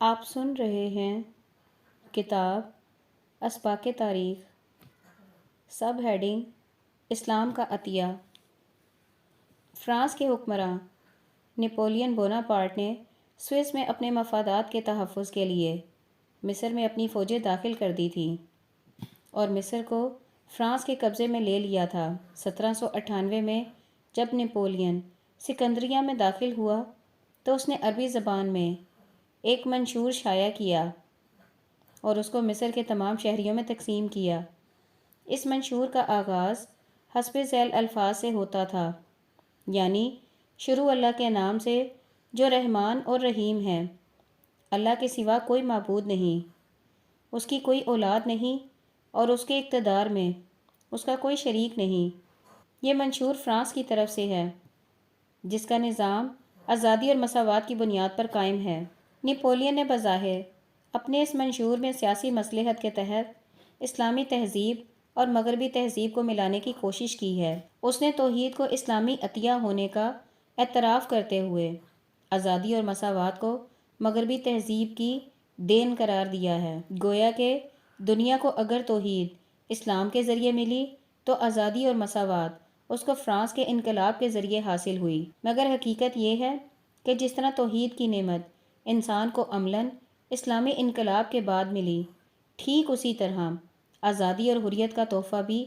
آپ سن رہے ہیں کتاب اسباق تاریخ، سب ہیڈنگ اسلام کا عطیہ۔ فرانس کے حکمراں نپولین بوناپارٹ نے سوئس میں اپنے مفادات کے تحفظ کے لیے مصر میں اپنی فوجیں داخل کر دی تھیں اور مصر کو فرانس کے قبضے میں لے لیا تھا۔ 1798 میں جب نپولین سکندریہ میں داخل ہوا تو اس نے عربی زبان میں ایک منشور شائع کیا اور اس کو مصر کے تمام شہریوں میں تقسیم کیا۔ اس منشور کا آغاز حسب ذیل الفاظ سے ہوتا تھا، یعنی شروع اللہ کے نام سے جو رحمان اور رحیم ہے۔ اللہ کے سوا کوئی معبود نہیں، اس کی کوئی اولاد نہیں اور اس کے اقتدار میں اس کا کوئی شریک نہیں۔ یہ منشور فرانس کی طرف سے ہے، جس کا نظام آزادی اور مساوات کی بنیاد پر قائم ہے۔ نپولین نے بظاہر اپنے اس منشور میں سیاسی مصلحت کے تحت اسلامی تہذیب اور مغربی تہذیب کو ملانے کی کوشش کی ہے۔ اس نے توحید کو اسلامی عطیہ ہونے کا اعتراف کرتے ہوئے آزادی اور مساوات کو مغربی تہذیب کی دین قرار دیا ہے۔ گویا کہ دنیا کو اگر توحید اسلام کے ذریعے ملی تو آزادی اور مساوات اس کو فرانس کے انقلاب کے ذریعے حاصل ہوئی، مگر حقیقت یہ ہے کہ جس طرح توحید کی نعمت انسان کو عملاً اسلامی انقلاب کے بعد ملی، ٹھیک اسی طرح آزادی اور حریت کا تحفہ بھی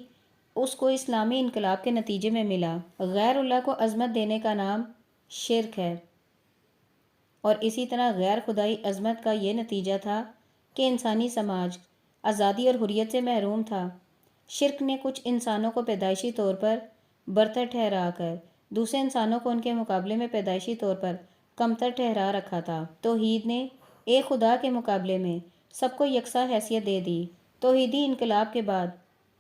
اس کو اسلامی انقلاب کے نتیجے میں ملا۔ غیر اللہ کو عظمت دینے کا نام شرک ہے، اور اسی طرح غیر خدائی عظمت کا یہ نتیجہ تھا کہ انسانی سماج آزادی اور حریت سے محروم تھا۔ شرک نے کچھ انسانوں کو پیدائشی طور پر برتر ٹھہرا کر دوسرے انسانوں کو ان کے مقابلے میں پیدائشی طور پر کمتر ٹھہرا رکھا تھا۔ توحید نے ایک خدا کے مقابلے میں سب کو یکساں حیثیت دے دی۔ توحیدی انقلاب کے بعد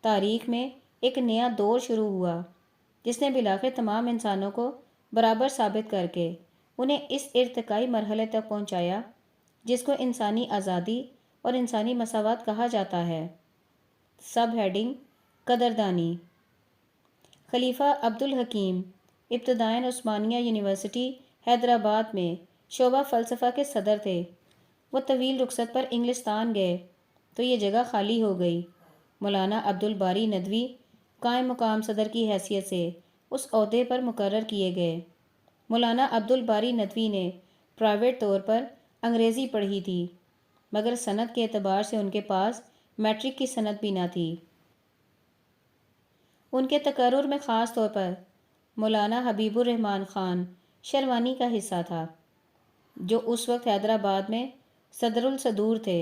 تاریخ میں ایک نیا دور شروع ہوا، جس نے بالآخر تمام انسانوں کو برابر ثابت کر کے انہیں اس ارتقائی مرحلے تک پہنچایا جس کو انسانی آزادی اور انسانی مساوات کہا جاتا ہے۔ سب ہیڈنگ قدردانی۔ خلیفہ عبدالحکیم ابتدائیاً عثمانیہ یونیورسٹی حیدرآباد میں شعبہ فلسفہ کے صدر تھے۔ وہ طویل رخصت پر انگلستان گئے تو یہ جگہ خالی ہو گئی۔ مولانا عبدالباری ندوی قائم مقام صدر کی حیثیت سے اس عہدے پر مقرر کیے گئے۔ مولانا عبدالباری ندوی نے پرائیویٹ طور پر انگریزی پڑھی تھی، مگر سند کے اعتبار سے ان کے پاس میٹرک کی سند بھی نہ تھی۔ ان کے تقرر میں خاص طور پر مولانا حبیب الرحمن خان شروانی کا حصہ تھا، جو اس وقت حیدرآباد میں صدر الصدور تھے۔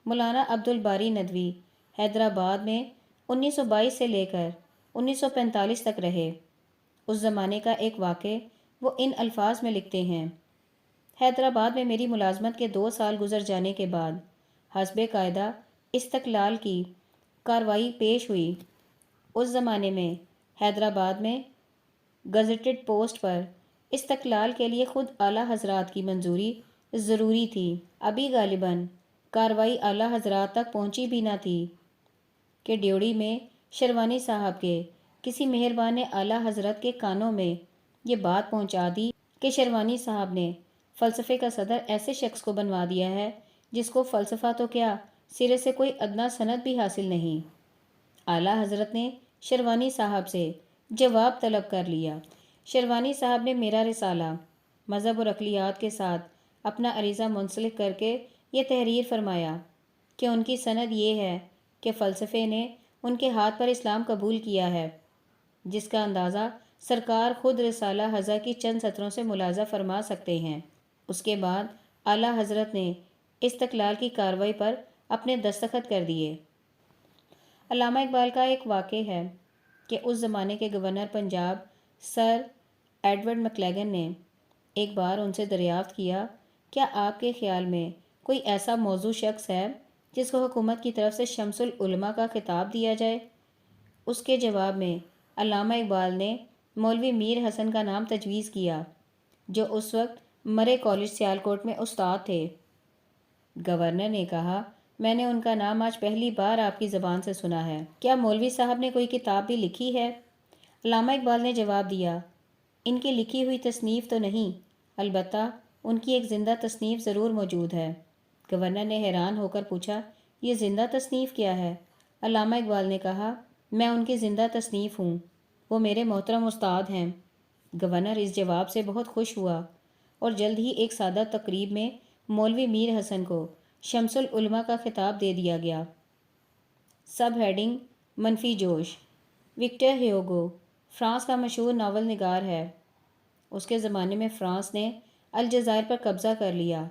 مولانا عبدالباری ندوی حیدرآباد میں 1922 سے لے کر 1945 تک رہے۔ اس زمانے کا ایک واقعہ وہ ان الفاظ میں لکھتے ہیں: حیدرآباد میں میری ملازمت کے 2 سال گزر جانے کے بعد حسب قاعدہ استقلال کی کارروائی پیش ہوئی۔ اس زمانے میں حیدرآباد میں گزٹڈ پوسٹ پر استقلال کے لیے خود اعلیٰ حضرات کی منظوری ضروری تھی۔ ابھی غالباً کارروائی اعلیٰ حضرات تک پہنچی بھی نہ تھی کہ ڈیوڑی میں شروانی صاحب کے کسی مہربان نے اعلیٰ حضرت کے کانوں میں یہ بات پہنچا دی کہ شروانی صاحب نے فلسفے کا صدر ایسے شخص کو بنوا دیا ہے جس کو فلسفہ تو کیا سرے سے کوئی ادنیٰ سند بھی حاصل نہیں۔ اعلیٰ حضرت نے شروانی صاحب سے جواب طلب کر لیا۔ شروانی صاحب نے میرا رسالہ مذہب اور عقلیات کے ساتھ اپنا عریضہ منسلک کر کے یہ تحریر فرمایا کہ ان کی سند یہ ہے کہ فلسفے نے ان کے ہاتھ پر اسلام قبول کیا ہے، جس کا اندازہ سرکار خود رسالہ ھذا کی چند سطروں سے ملاحظہ فرما سکتے ہیں۔ اس کے بعد اعلیٰ حضرت نے استقلال کی کارروائی پر اپنے دستخط کر دیے۔ علامہ اقبال کا ایک واقعہ ہے کہ اس زمانے کے گورنر پنجاب سر ایڈورڈ مکلیگن نے ایک بار ان سے دریافت کیا، کیا آپ کے خیال میں کوئی ایسا موضوع شخص ہے جس کو حکومت کی طرف سے شمس العلماء کا خطاب دیا جائے؟ اس کے جواب میں علامہ اقبال نے مولوی میر حسن کا نام تجویز کیا، جو اس وقت مرے کالج سیالکوٹ میں استاد تھے۔ گورنر نے کہا، میں نے ان کا نام آج پہلی بار آپ کی زبان سے سنا ہے، کیا مولوی صاحب نے کوئی کتاب بھی لکھی ہے؟ علامہ اقبال نے جواب دیا، ان کی لکھی ہوئی تصنیف تو نہیں، البتہ ان کی ایک زندہ تصنیف ضرور موجود ہے۔ گورنر نے حیران ہو کر پوچھا، یہ زندہ تصنیف کیا ہے؟ علامہ اقبال نے کہا، میں ان کی زندہ تصنیف ہوں، وہ میرے محترم استاد ہیں۔ گورنر اس جواب سے بہت خوش ہوا اور جلد ہی ایک سادہ تقریب میں مولوی میر حسن کو شمس العلماء کا خطاب دے دیا گیا۔ سب ہیڈنگ منفی جوش۔ وکٹر ہیوگو فرانس کا مشہور ناول نگار ہے۔ اس کے زمانے میں فرانس نے الجزائر پر قبضہ کر لیا۔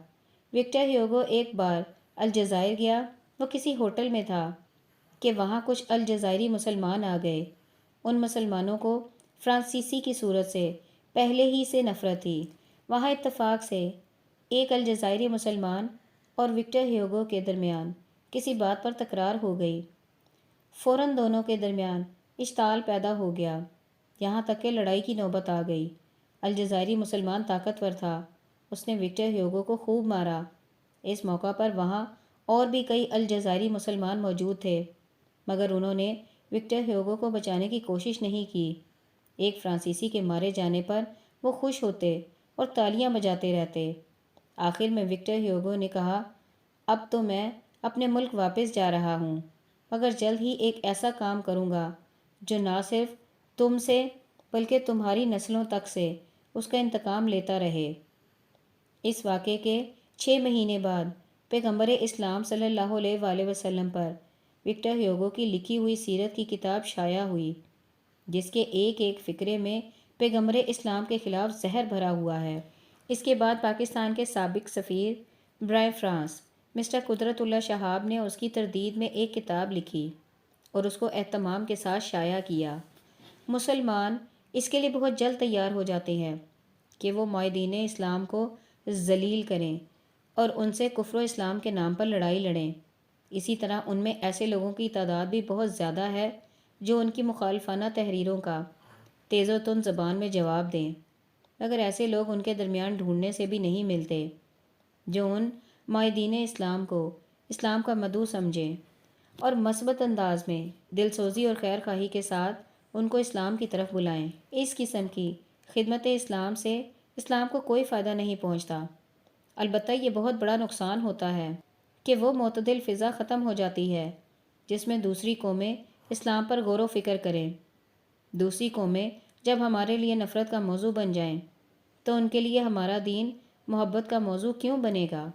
وکٹر ہیوگو ایک بار الجزائر گیا۔ وہ کسی ہوٹل میں تھا کہ وہاں کچھ الجزائری مسلمان آ گئے۔ ان مسلمانوں کو فرانسیسی کی صورت سے پہلے ہی سے نفرت تھی۔ وہاں اتفاق سے ایک الجزائری مسلمان اور وکٹر ہیوگو کے درمیان کسی بات پر تکرار ہو گئی۔ فوراً دونوں کے درمیان اشتعال پیدا ہو گیا، یہاں تک کہ لڑائی کی نوبت آ گئی۔ الجزائری مسلمان طاقتور تھا، اس نے وکٹر ہیوگو کو خوب مارا۔ اس موقع پر وہاں اور بھی کئی الجزائری مسلمان موجود تھے، مگر انہوں نے وکٹر ہیوگو کو بچانے کی کوشش نہیں کی۔ ایک فرانسیسی کے مارے جانے پر وہ خوش ہوتے اور تالیاں بجاتے رہتے۔ آخر میں وکٹر ہیوگو نے کہا، اب تو میں اپنے ملک واپس جا رہا ہوں، مگر جلد ہی ایک ایسا کام کروں گا جو نہ صرف تم سے بلکہ تمہاری نسلوں تک سے اس کا انتقام لیتا رہے۔ اس واقعے کے 6 مہینے بعد پیغمبر اسلام صلی اللہ علیہ وآلہ وسلم پر وکٹر ہیوگو کی لکھی ہوئی سیرت کی کتاب شائع ہوئی، جس کے ایک ایک فقرے میں پیغمبر اسلام کے خلاف زہر بھرا ہوا ہے۔ اس کے بعد پاکستان کے سابق سفیر برائے فرانس مسٹر قدرت اللہ شہاب نے اس کی تردید میں ایک کتاب لکھی اور اس کو اہتمام کے ساتھ شائع کیا۔ مسلمان اس کے لیے بہت جلد تیار ہو جاتے ہیں کہ وہ معاہدین اسلام کو ذلیل کریں اور ان سے کفر و اسلام کے نام پر لڑائی لڑیں۔ اسی طرح ان میں ایسے لوگوں کی تعداد بھی بہت زیادہ ہے جو ان کی مخالفانہ تحریروں کا تیز و تند زبان میں جواب دیں، مگر ایسے لوگ ان کے درمیان ڈھونڈنے سے بھی نہیں ملتے جو ان معاہدین اسلام کو اسلام کا مدعو سمجھیں اور مثبت انداز میں دل سوزی اور خیر خواہی کے ساتھ ان کو اسلام کی طرف بلائیں۔ اس قسم کی خدمت اسلام سے اسلام کو کوئی فائدہ نہیں پہنچتا، البتہ یہ بہت بڑا نقصان ہوتا ہے کہ وہ معتدل فضا ختم ہو جاتی ہے جس میں دوسری قومیں اسلام پر غور و فکر کریں۔ دوسری قومیں جب ہمارے لیے نفرت کا موضوع بن جائیں تو ان کے لیے ہمارا دین محبت کا موضوع کیوں بنے گا؟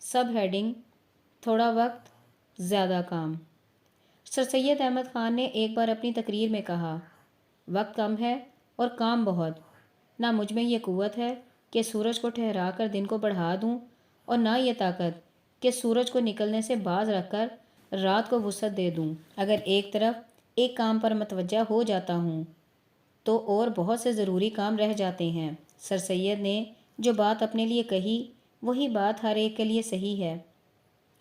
سب ہیڈنگ تھوڑا وقت زیادہ کام۔ سر سید احمد خان نے ایک بار اپنی تقریر میں کہا، وقت کم ہے اور کام بہت، نہ مجھ میں یہ قوت ہے کہ سورج کو ٹھہرا کر دن کو بڑھا دوں اور نہ یہ طاقت کہ سورج کو نکلنے سے باز رکھ کر رات کو وسعت دے دوں۔ اگر ایک طرف ایک کام پر متوجہ ہو جاتا ہوں تو اور بہت سے ضروری کام رہ جاتے ہیں۔ سر سید نے جو بات اپنے لیے کہی وہی بات ہر ایک کے لیے صحیح ہے۔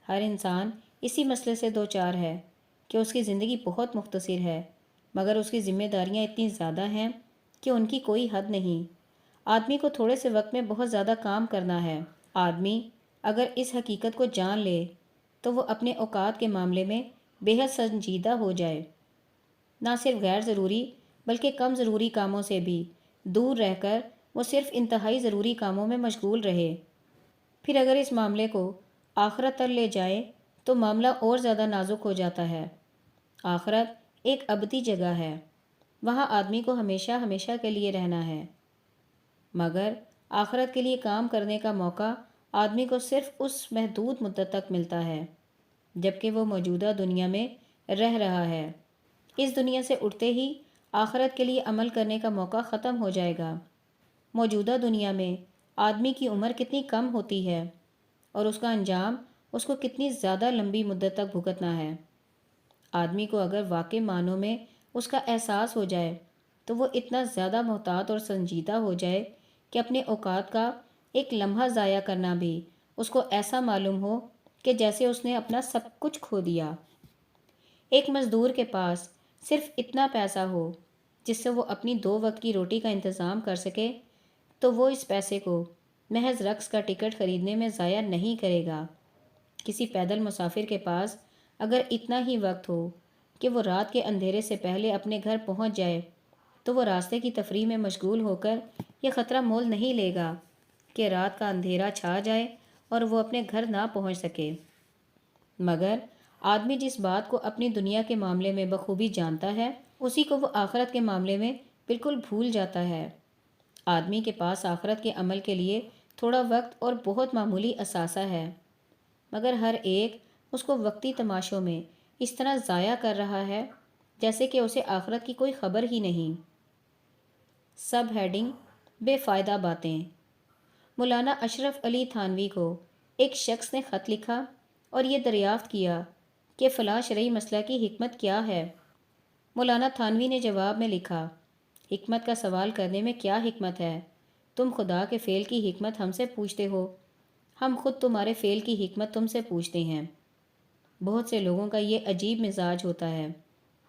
ہر انسان اسی مسئلے سے دوچار ہے کہ اس کی زندگی بہت مختصر ہے، مگر اس کی ذمہ داریاں اتنی زیادہ ہیں کہ ان کی کوئی حد نہیں۔ آدمی کو تھوڑے سے وقت میں بہت زیادہ کام کرنا ہے۔ آدمی اگر اس حقیقت کو جان لے تو وہ اپنے اوقات کے معاملے میں بے حد سنجیدہ ہو جائے، نہ صرف غیر ضروری بلکہ کم ضروری کاموں سے بھی دور رہ کر وہ صرف انتہائی ضروری کاموں میں مشغول رہے۔ پھر اگر اس معاملے کو آخرت تر لے جائے تو معاملہ اور زیادہ نازک ہو جاتا ہے۔ آخرت ایک ابدی جگہ ہے، وہاں آدمی کو ہمیشہ ہمیشہ کے لیے رہنا ہے، مگر آخرت کے لیے کام کرنے کا موقع آدمی کو صرف اس محدود مدت تک ملتا ہے جبکہ وہ موجودہ دنیا میں رہ رہا ہے۔ اس دنیا سے اٹھتے ہی آخرت کے لیے عمل کرنے کا موقع ختم ہو جائے گا۔ موجودہ دنیا میں آدمی کی عمر کتنی کم ہوتی ہے اور اس کا انجام اس کو کتنی زیادہ لمبی مدت تک بھگتنا ہے۔ آدمی کو اگر واقعی معنوں میں اس کا احساس ہو جائے تو وہ اتنا زیادہ محتاط اور سنجیدہ ہو جائے کہ اپنے اوقات کا ایک لمحہ ضائع کرنا بھی اس کو ایسا معلوم ہو کہ جیسے اس نے اپنا سب کچھ کھو دیا۔ ایک مزدور کے پاس صرف اتنا پیسہ ہو جس سے وہ اپنی 2 وقت کی روٹی کا انتظام کر سکے تو وہ اس پیسے کو محض رقص کا ٹکٹ خریدنے میں ضائع نہیں کرے گا۔ کسی پیدل مسافر کے پاس اگر اتنا ہی وقت ہو کہ وہ رات کے اندھیرے سے پہلے اپنے گھر پہنچ جائے تو وہ راستے کی تفریح میں مشغول ہو کر یہ خطرہ مول نہیں لے گا کہ رات کا اندھیرا چھا جائے اور وہ اپنے گھر نہ پہنچ سکے۔ مگر آدمی جس بات کو اپنی دنیا کے معاملے میں بخوبی جانتا ہے اسی کو وہ آخرت کے معاملے میں بالکل بھول جاتا ہے۔ آدمی کے پاس آخرت کے عمل کے لیے تھوڑا وقت اور بہت معمولی اثاثہ ہے، مگر ہر ایک اس کو وقتی تماشوں میں اس طرح ضائع کر رہا ہے جیسے کہ اسے آخرت کی کوئی خبر ہی نہیں۔ سب ہیڈنگ: بے فائدہ باتیں۔ مولانا اشرف علی تھانوی کو ایک شخص نے خط لکھا اور یہ دریافت کیا کہ فلاں شرعی مسئلہ کی حکمت کیا ہے۔ مولانا تھانوی نے جواب میں لکھا: حکمت کا سوال کرنے میں کیا حکمت ہے؟ تم خدا کے فعل کی حکمت ہم سے پوچھتے ہو، ہم خود تمہارے فعل کی حکمت تم سے پوچھتے ہیں۔ بہت سے لوگوں کا یہ عجیب مزاج ہوتا ہے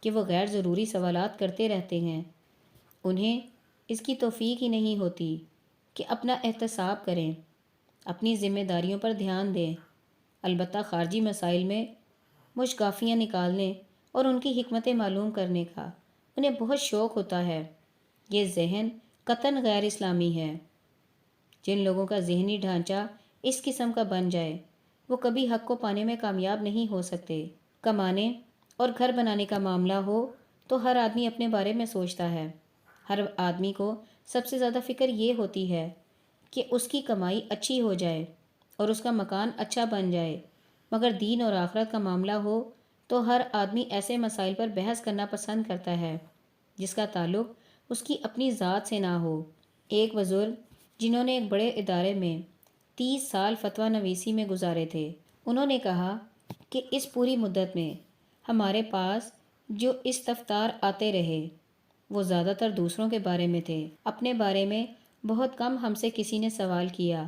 کہ وہ غیر ضروری سوالات کرتے رہتے ہیں، انہیں اس کی توفیق ہی نہیں ہوتی کہ اپنا احتساب کریں، اپنی ذمہ داریوں پر دھیان دیں۔ البتہ خارجی مسائل میں مشگافیاں نکالنے اور ان کی حکمتیں معلوم کرنے کا انہیں بہت شوق ہوتا ہے۔ یہ ذہن قطعاً غیر اسلامی ہے۔ جن لوگوں کا ذہنی ڈھانچہ اس قسم کا بن جائے وہ کبھی حق کو پانے میں کامیاب نہیں ہو سکتے۔ کمانے اور گھر بنانے کا معاملہ ہو تو ہر آدمی اپنے بارے میں سوچتا ہے۔ ہر آدمی کو سب سے زیادہ فکر یہ ہوتی ہے کہ اس کی کمائی اچھی ہو جائے اور اس کا مکان اچھا بن جائے، مگر دین اور آخرت کا معاملہ ہو تو ہر آدمی ایسے مسائل پر بحث کرنا پسند کرتا ہے جس کا تعلق اس کی اپنی ذات سے نہ ہو۔ ایک بزرگ جنہوں نے ایک بڑے ادارے میں 30 سال فتویٰ نویسی میں گزارے تھے، انہوں نے کہا کہ اس پوری مدت میں ہمارے پاس جو استفسار آتے رہے وہ زیادہ تر دوسروں کے بارے میں تھے، اپنے بارے میں بہت کم ہم سے کسی نے سوال کیا۔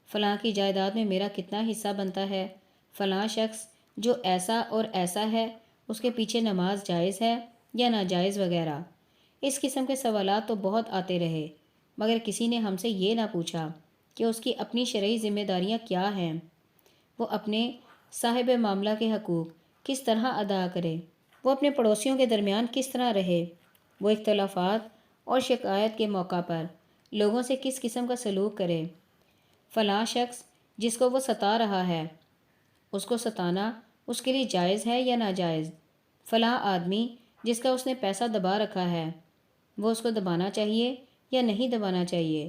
فلاں کی جائیداد میں میرا کتنا حصہ بنتا ہے، فلاں شخص جو ایسا اور ایسا ہے اس کے پیچھے نماز جائز ہے یا ناجائز وغیرہ۔ اس قسم کے سوالات تو بہت آتے رہے، مگر کسی نے ہم سے یہ نہ پوچھا کہ اس کی اپنی شرعی ذمہ داریاں کیا ہیں، وہ اپنے صاحب معاملہ کے حقوق کس طرح ادا کرے، وہ اپنے پڑوسیوں کے درمیان کس طرح رہے، وہ اختلافات اور شکایت کے موقع پر لوگوں سے کس قسم کا سلوک کرے۔ فلاں شخص جس کو وہ ستا رہا ہے اس کو ستانا اس کے لیے جائز ہے یا ناجائز۔ فلاں آدمی جس کا اس نے پیسہ دبا رکھا ہے وہ اس کو دبانا چاہیے یا نہیں دبانا چاہیے۔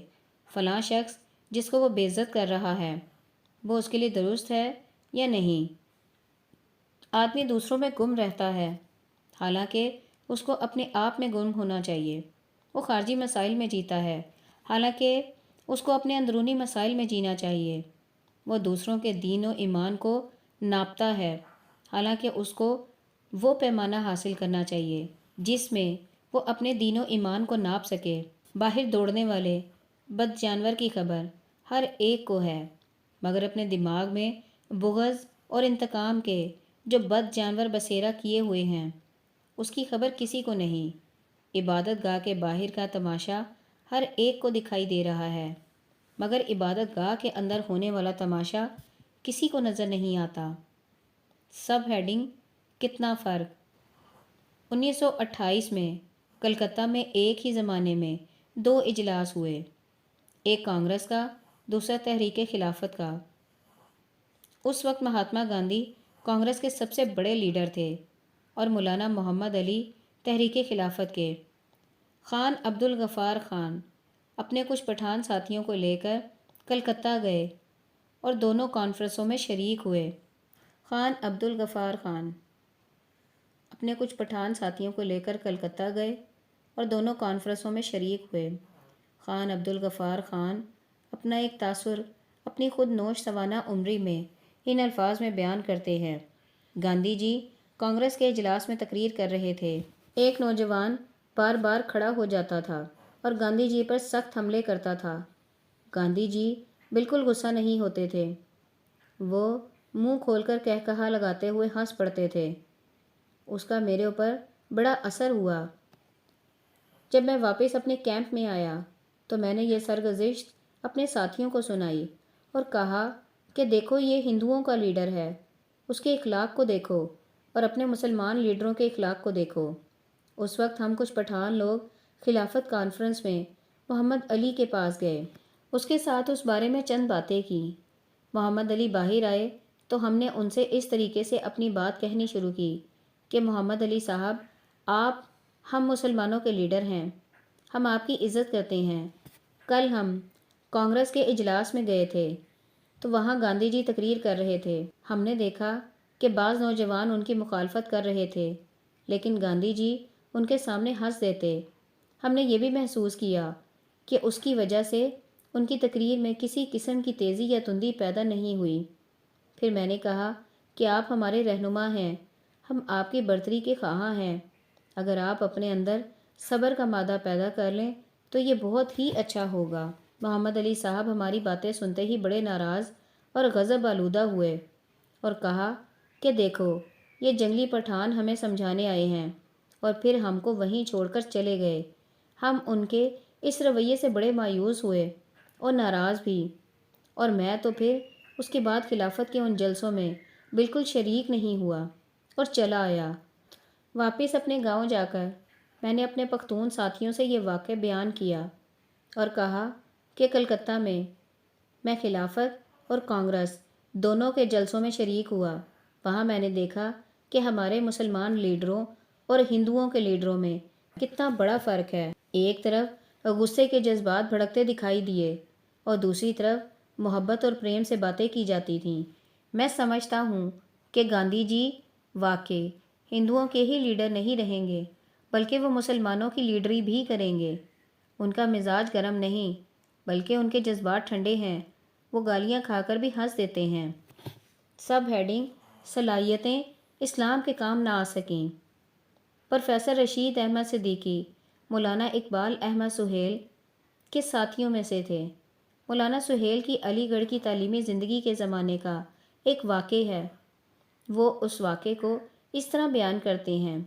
فلاں شخص جس کو وہ بے عزت کر رہا ہے وہ اس کے لیے درست ہے یا نہیں۔ آدمی دوسروں میں گم رہتا ہے حالانکہ اس کو اپنے آپ میں گم ہونا چاہیے۔ وہ خارجی مسائل میں جیتا ہے حالانکہ اس کو اپنے اندرونی مسائل میں جینا چاہیے۔ وہ دوسروں کے دین و ایمان کو ناپتا ہے حالانکہ اس کو وہ پیمانہ حاصل کرنا چاہیے جس میں وہ اپنے دین و ایمان کو ناپ سکے۔ باہر دوڑنے والے بد جانور کی خبر ہر ایک کو ہے، مگر اپنے دماغ میں بغض اور انتقام کے جو بد جانور بسیرا کیے ہوئے ہیں اس کی خبر کسی کو نہیں۔ عبادت گاہ کے باہر کا تماشا ہر ایک کو دکھائی دے رہا ہے، مگر عبادت گاہ کے اندر ہونے والا تماشا کسی کو نظر نہیں آتا۔ سب ہیڈنگ: کتنا فرق۔ 1928 میں کلکتہ میں ایک ہی زمانے میں 2 اجلاس ہوئے، ایک کانگریس کا، دوسرا تحریک خلافت کا۔ اس وقت مہاتما گاندھی کانگریس کے سب سے بڑے لیڈر تھے اور مولانا محمد علی تحریک خلافت کے۔ خان عبد الغفار خان اپنے کچھ پٹھان ساتھیوں کو لے کر کلکتہ گئے اور دونوں کانفرنسوں میں شریک ہوئے۔ خان عبد الغفار خان اپنے کچھ پٹھان ساتھیوں کو لے کر کلکتہ گئے اور دونوں کانفرنسوں میں شریک ہوئے۔ خان عبد الغفار خان اپنا ایک تاثر اپنی خود نوش سوانح عمری میں ان الفاظ میں بیان کرتے ہیں: گاندھی جی کانگریس کے اجلاس میں تقریر کر رہے تھے، ایک نوجوان بار بار کھڑا ہو جاتا تھا اور گاندھی جی پر سخت حملے کرتا تھا۔ گاندھی جی بالکل غصہ نہیں ہوتے تھے، وہ منہ کھول کر قہقہا لگاتے ہوئے ہنس پڑتے تھے۔ اس کا میرے اوپر بڑا اثر ہوا۔ جب میں واپس اپنے کیمپ میں آیا تو میں نے یہ سرگزشت اپنے ساتھیوں کو سنائی اور کہا کہ دیکھو یہ ہندوؤں کا لیڈر ہے، اس کے اخلاق کو دیکھو اور اپنے مسلمان لیڈروں کے اخلاق کو دیکھو۔ اس وقت ہم کچھ پٹھان لوگ خلافت کانفرنس میں محمد علی کے پاس گئے، اس کے ساتھ اس بارے میں چند باتیں کی۔ محمد علی باہر آئے تو ہم نے ان سے اس طریقے سے اپنی بات کہنی شروع کی کہ محمد علی صاحب، آپ ہم مسلمانوں کے لیڈر ہیں، ہم آپ کی عزت کرتے ہیں۔ کل ہم کانگریس کے اجلاس میں گئے تھے تو وہاں گاندھی جی تقریر کر رہے تھے۔ ہم نے دیکھا کہ بعض نوجوان ان کی مخالفت کر رہے تھے، لیکن گاندھی جی ان کے سامنے ہنس دیتے۔ ہم نے یہ بھی محسوس کیا کہ اس کی وجہ سے ان کی تقریر میں کسی قسم کی تیزی یا تندی پیدا نہیں ہوئی۔ پھر میں نے کہا کہ آپ ہمارے رہنما ہیں، ہم آپ کی برتری کے خواہاں ہیں۔ اگر آپ اپنے اندر صبر کا مادہ پیدا کر لیں تو یہ بہت ہی اچھا ہوگا۔ محمد علی صاحب ہماری باتیں سنتے ہی بڑے ناراض اور غضب آلودہ ہوئے اور کہا کہ دیکھو، یہ جنگلی پٹھان ہمیں سمجھانے آئے ہیں، اور پھر ہم کو وہیں چھوڑ کر چلے گئے۔ ہم ان کے اس رویے سے بڑے مایوس ہوئے اور ناراض بھی، اور میں تو پھر اس کے بعد خلافت کے ان جلسوں میں بالکل شریک نہیں ہوا اور چلا آیا۔ واپس اپنے گاؤں جا کر میں نے اپنے پختون ساتھیوں سے یہ واقعہ بیان کیا اور کہا کہ کلکتہ میں خلافت اور کانگریس دونوں کے جلسوں میں شریک ہوا۔ وہاں میں نے دیکھا کہ ہمارے مسلمان لیڈروں اور ہندوؤں کے لیڈروں میں کتنا بڑا فرق ہے۔ ایک طرف غصے کے جذبات بھڑکتے دکھائی دیے اور دوسری طرف محبت اور پریم سے باتیں کی جاتی تھیں۔ میں سمجھتا ہوں کہ گاندھی جی واقعی ہندوؤں کے ہی لیڈر نہیں رہیں گے، بلکہ وہ مسلمانوں کی لیڈری بھی کریں گے۔ ان کا مزاج گرم نہیں، بلکہ ان کے جذبات ٹھنڈے ہیں۔ وہ گالیاں کھا کر بھی ہنس دیتے ہیں۔ سب ہیڈنگ صلاحیتیں اسلام کے کام نہ آ سکیں۔ پروفیسر رشید احمد صدیقی مولانا اقبال احمد سہیل کے ساتھیوں میں سے تھے۔ مولانا سہیل کی علی گڑھ کی تعلیمی زندگی کے زمانے کا ایک واقعہ ہے۔ وہ اس واقعے کو اس طرح بیان کرتے ہیں۔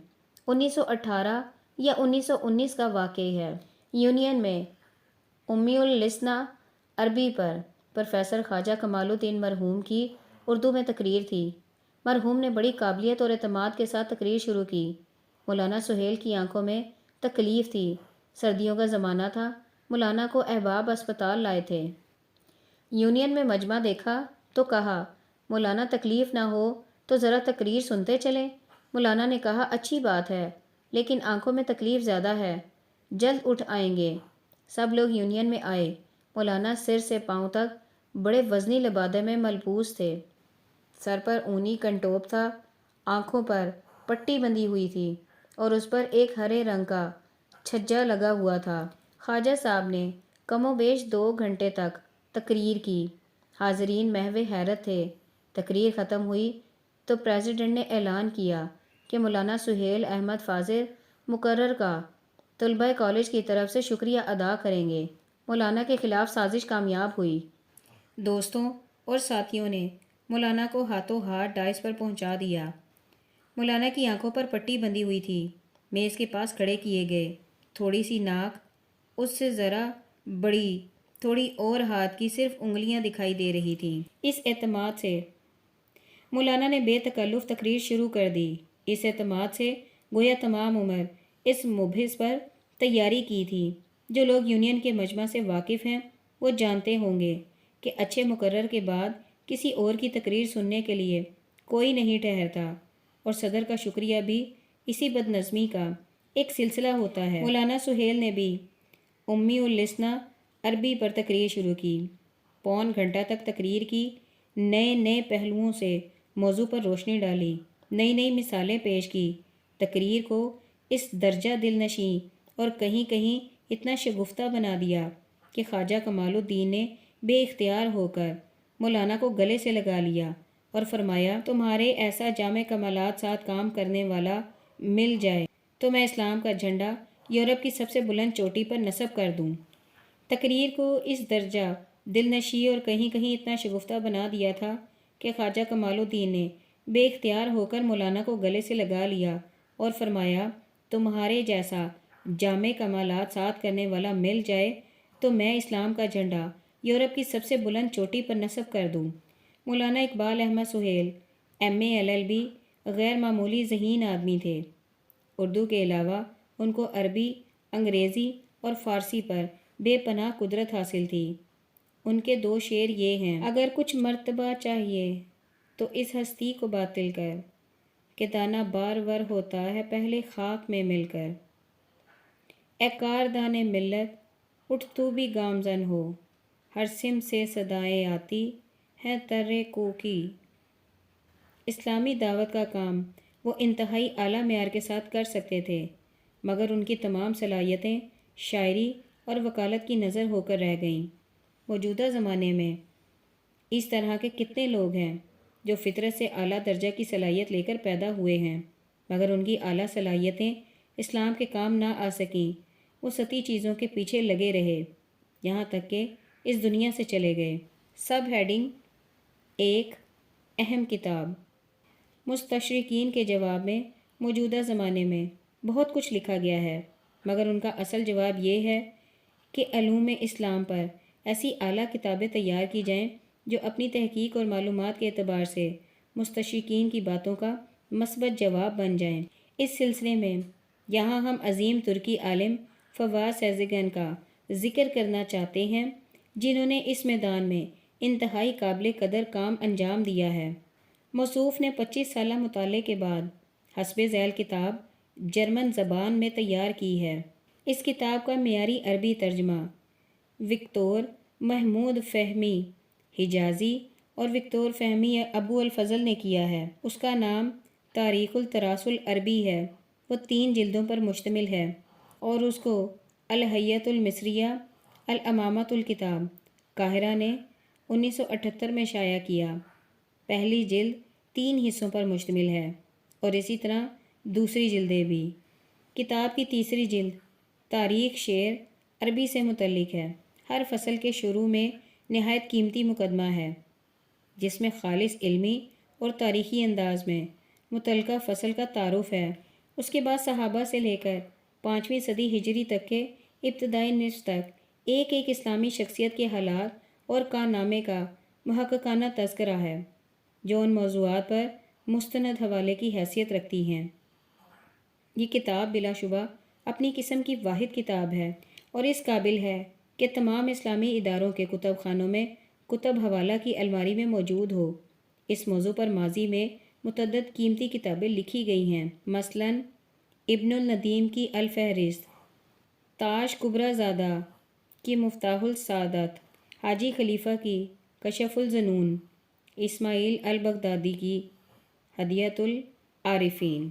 1918 یا 1919 کا واقعہ ہے۔ یونین میں امی اللسنہ عربی پر پروفیسر خواجہ کمال الدین مرحوم کی اردو میں تقریر تھی۔ مرحوم نے بڑی قابلیت اور اعتماد کے ساتھ تقریر شروع کی۔ مولانا سہیل کی آنکھوں میں تکلیف تھی۔ سردیوں کا زمانہ تھا۔ مولانا کو احباب اسپتال لائے تھے۔ یونین میں مجمع دیکھا تو کہا، مولانا تکلیف نہ ہو تو ذرا تقریر سنتے چلیں۔ مولانا نے کہا، اچھی بات ہے، لیکن آنکھوں میں تکلیف زیادہ ہے، جلد اٹھ آئیں گے۔ سب لوگ یونین میں آئے۔ مولانا سر سے پاؤں تک بڑے وزنی لبادے میں ملبوس تھے۔ سر پر اونی کنٹوپ تھا، آنکھوں پر پٹی بندھی ہوئی تھی اور اس پر ایک ہرے رنگ کا چھجا لگا ہوا تھا۔ خواجہ صاحب نے کم و بیش 2 گھنٹے تک تقریر کی۔ حاضرین محو حیرت تھے۔ تقریر ختم ہوئی تو پریزیڈنٹ نے اعلان کیا کہ مولانا سہیل احمد فاضل مقرر کا طلبہ کالج کی طرف سے شکریہ ادا کریں گے۔ مولانا کے خلاف سازش کامیاب ہوئی۔ دوستوں اور ساتھیوں نے مولانا کو ہاتھوں ہاتھ ڈائس پر پہنچا دیا۔ مولانا کی آنکھوں پر پٹی بندھی ہوئی تھی۔ میز کے پاس کھڑے کیے گئے۔ تھوڑی سی ناک، اس سے ذرا بڑی، تھوڑی اور ہاتھ کی صرف انگلیاں دکھائی دے رہی تھیں۔ اس اعتماد سے مولانا نے بے تکلف تقریر شروع کر دی۔ اس اعتماد سے گویا تمام عمر اس مبحث پر تیاری کی تھی۔ جو لوگ یونین کے مجمع سے واقف ہیں وہ جانتے ہوں گے کہ اچھے مقرر کے بعد کسی اور کی تقریر سننے کے لیے کوئی نہیں ٹھہرتا، اور صدر کا شکریہ بھی اسی بد نظمی کا ایک سلسلہ ہوتا ہے۔ مولانا سہیل نے بھی امی اللسنہ عربی پر تقریر شروع کی۔ پون گھنٹہ تک تقریر کی۔ نئے نئے پہلوؤں سے موضوع پر روشنی ڈالی، نئی نئی مثالیں پیش کی۔ تقریر کو اس درجہ دل نشیں اور کہیں کہیں اتنا شگفتہ بنا دیا کہ خواجہ کمال الدین نے بے اختیار ہو کر مولانا کو گلے سے لگا لیا اور فرمایا، تمہارے ایسا جامع کمالات ساتھ کام کرنے والا مل جائے تو میں اسلام کا جھنڈا یورپ کی سب سے بلند چوٹی پر نصب کر دوں۔ تقریر کو اس درجہ دل نشیں اور کہیں کہیں اتنا شگفتہ بنا دیا تھا کہ خواجہ کمال الدین نے بے اختیار ہو کر مولانا کو گلے سے لگا لیا اور فرمایا، تمہارے جیسا جامع کمالات ساتھ کرنے والا مل جائے تو میں اسلام کا جھنڈا یورپ کی سب سے بلند چوٹی پر نصب کر دوں۔ مولانا اقبال احمد سہیل MA LLB غیر معمولی ذہین آدمی تھے۔ اردو کے علاوہ ان کو عربی، انگریزی اور فارسی پر بے پناہ قدرت حاصل تھی۔ ان کے 2 شعر یہ ہیں: اگر کچھ مرتبہ چاہیے تو اس ہستی کو باطل کر، کہ دانہ بار ور ہوتا ہے پہلے خاک میں مل کر۔ اے کاردان ملت اٹھ تو بھی گامزن ہو، ہر سمت سے صدائیں آتی ہیں ترے کو کی۔ اسلامی دعوت کا کام وہ انتہائی اعلیٰ معیار کے ساتھ کر سکتے تھے، مگر ان کی تمام صلاحیتیں شاعری اور وکالت کی نظر ہو کر رہ گئیں۔ موجودہ زمانے میں اس طرح کے کتنے لوگ ہیں جو فطرت سے اعلیٰ درجہ کی صلاحیت لے کر پیدا ہوئے ہیں، مگر ان کی اعلیٰ صلاحیتیں اسلام کے کام نہ آ سکیں۔ وہ سطحی چیزوں کے پیچھے لگے رہے، یہاں تک کہ اس دنیا سے چلے گئے۔ سب ہیڈنگ: ایک اہم کتاب۔ مستشرقین کے جواب میں موجودہ زمانے میں بہت کچھ لکھا گیا ہے، مگر ان کا اصل جواب یہ ہے کہ علوم اسلام پر ایسی اعلیٰ کتابیں تیار کی جائیں جو اپنی تحقیق اور معلومات کے اعتبار سے مستشرقین کی باتوں کا مثبت جواب بن جائیں۔ اس سلسلے میں یہاں ہم عظیم ترکی عالم فواد سیزگن کا ذکر کرنا چاہتے ہیں، جنہوں نے اس میدان میں انتہائی قابل قدر کام انجام دیا ہے۔ موصوف نے 25 سالہ مطالعے کے بعد حسب ذیل کتاب جرمن زبان میں تیار کی ہے۔ اس کتاب کا معیاری عربی ترجمہ وکتور محمود فہمی حجازی اور وکتور فہمی ابو الفضل نے کیا ہے۔ اس کا نام تاریخ التراث العربی ہے۔ وہ 3 جلدوں پر مشتمل ہے اور اس کو الہیۃ المصریہ الامامۃ الکتاب قاہرہ نے 1978 میں شائع کیا۔ پہلی جلد 3 حصوں پر مشتمل ہے اور اسی طرح دوسری جلدیں بھی۔ کتاب کی تیسری جلد تاریخ شعر عربی سے متعلق ہے۔ ہر فصل کے شروع میں نہایت قیمتی مقدمہ ہے، جس میں خالص علمی اور تاریخی انداز میں متعلقہ فصل کا تعارف ہے۔ اس کے بعد صحابہ سے لے کر 5ویں صدی ہجری تک کے ابتدائی نصف تک ایک ایک اسلامی شخصیت کے حالات اور کارنامے کا محققانہ تذکرہ ہے، جو ان موضوعات پر مستند حوالے کی حیثیت رکھتی ہیں۔ یہ کتاب بلا شبہ اپنی قسم کی واحد کتاب ہے اور اس قابل ہے کہ تمام اسلامی اداروں کے کتب خانوں میں کتب حوالہ کی الماری میں موجود ہو۔ اس موضوع پر ماضی میں متعدد قیمتی کتابیں لکھی گئی ہیں، مثلاً ابن الندیم کی الفہرست، تاش کبرا زادہ کی مفتاح السعادت، حاجی خلیفہ کی کشف الظنون، اسماعیل البغدادی کی ہدیۃ العارفین۔